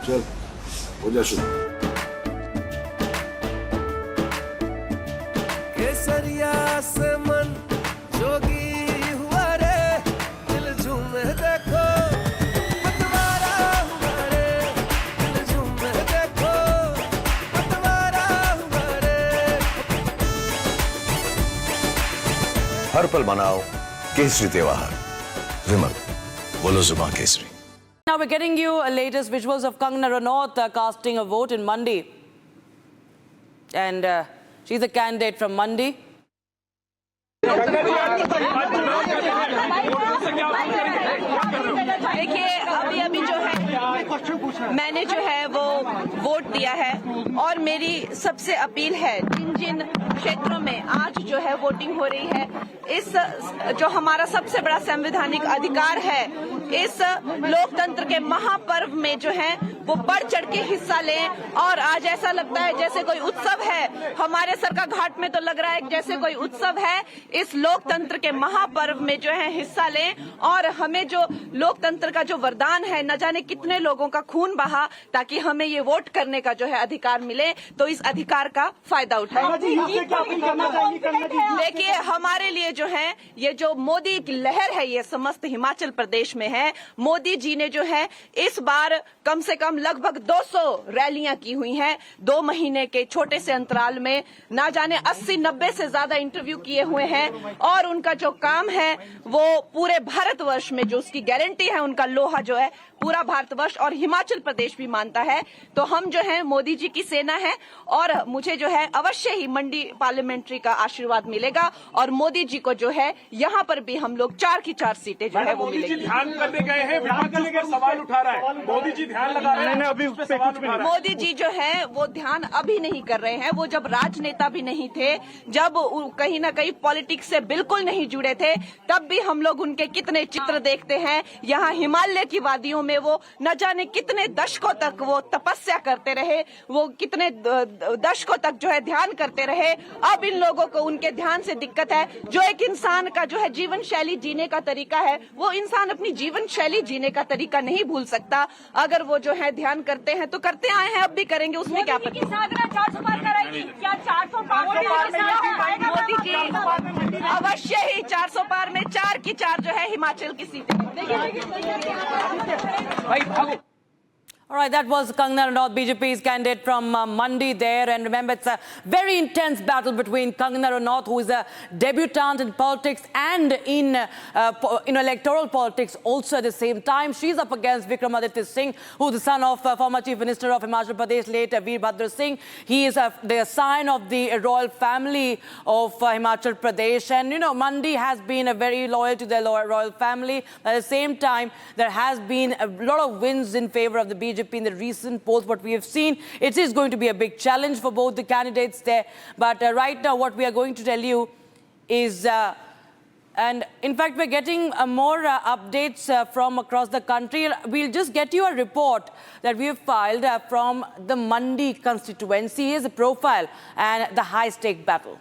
चल हो जा शुरू। केसरिया से मन जोगी हुआ रे, दिल झूमे देखो पतवारा हुआ रे, दिल झूमे देखो पतवारा हुआ रे। हर पल मनाओ केसरी त्योहार। विमल, बोलो जुबान Kesari. Now we're getting you latest visuals of Kangana Ranaut casting a vote in Mandi. And she's a candidate from Mandi. देखिए अभी जो है मैंने जो है वो वोट दिया है और मेरी सबसे अपील है जिन जिन क्षेत्रों में आज जो है वोटिंग हो रही है, इस जो हमारा सबसे बड़ा संवैधानिक अधिकार है, इस लोकतंत्र के महापर्व में जो है वो बढ़ चढ़ के हिस्सा लें। और आज ऐसा लगता है जैसे कोई उत्सव है, हमारे सरका घाट में तो लग रहा है जैसे कोई उत्सव है। इस लोकतंत्र के महापर्व में जो है हिस्सा लें और हमें जो लोकतंत्र का जो वरदान है, न जाने कितने लोगों का खून बहा ताकि हमें ये वोट करने का जो है अधिकार मिले, तो इस अधिकार का फायदा उठाएं। देखिए हमारे लिए जो है ये जो मोदी की लहर है ये समस्त हिमाचल प्रदेश में है। मोदी जी ने जो है इस बार कम से कम लगभग 200 रैलियां की हुई हैं 2 महीने के छोटे से अंतराल में, ना जाने 80-90 से ज्यादा इंटरव्यू किए हुए हैं और उनका जो काम है वो पूरे भारतवर्ष में जो उसकी गारंटी है, उनका लोहा जो है पूरा भारतवर्ष और हिमाचल प्रदेश भी मानता है। तो हम जो है मोदी जी की सेना है और मुझे जो है अवश्य ही मंडी पार्लियामेंट्री का आशीर्वाद मिलेगा और मोदी जी को जो है यहाँ पर भी हम लोग 4 की 4 सीटें जो है वो मिलेगी। ध्यान करने गए हैं, विपक्ष पर सवाल उठा रहा है, मोदी जी ध्यान लगा रहे हैं, अभी उस पे सवाल उठा रहा है। मोदी जी जो है वो ध्यान अभी नहीं कर रहे हैं, वो जब राजनेता भी नहीं थे, जब कहीं ना कहीं पॉलिटिक्स से बिल्कुल नहीं जुड़े थे, तब भी हम लोग उनके कितने चित्र देखते हैं। यहाँ हिमालय की वादियों में वो न जाने कितने दशकों तक वो तपस्या करते रहे, वो कितने दशकों तक जो है ध्यान करते रहे। अब इन लोगों को उनके ध्यान से दिक्कत है। जो एक इंसान का जो है जीवन शैली जीने का तरीका है, वो इंसान अपनी जीवन शैली जीने का तरीका नहीं भूल सकता। अगर वो जो है ध्यान करते हैं तो करते आए हैं, अब भी करेंगे, उसमें क्या पता। मोदी जी अवश्य ही 400 पार में 4 की 4 जो है हिमाचल की सीटें। All right, that was Kangana Ranaut, BJP's candidate from Mandi there. And remember, it's a very intense battle between Kangana Ranaut, who is a debutant in politics and in electoral politics also at the same time. She's up against Vikramaditya Singh, who is the son of former Chief Minister of Himachal Pradesh, late Veerbhadra Singh. He is the scion of the royal family of Himachal Pradesh. And, you know, Mandi has been very loyal to the royal family. At the same time, there has been a lot of wins in favor of the BJP in the recent polls. What we have seen, it is going to be a big challenge for both the candidates there. But right now, what we are going to tell you is, and in fact, we're getting more updates from across the country. We'll just get you a report that we have filed from the Mandi constituency. Here's a profile and the high-stake battle.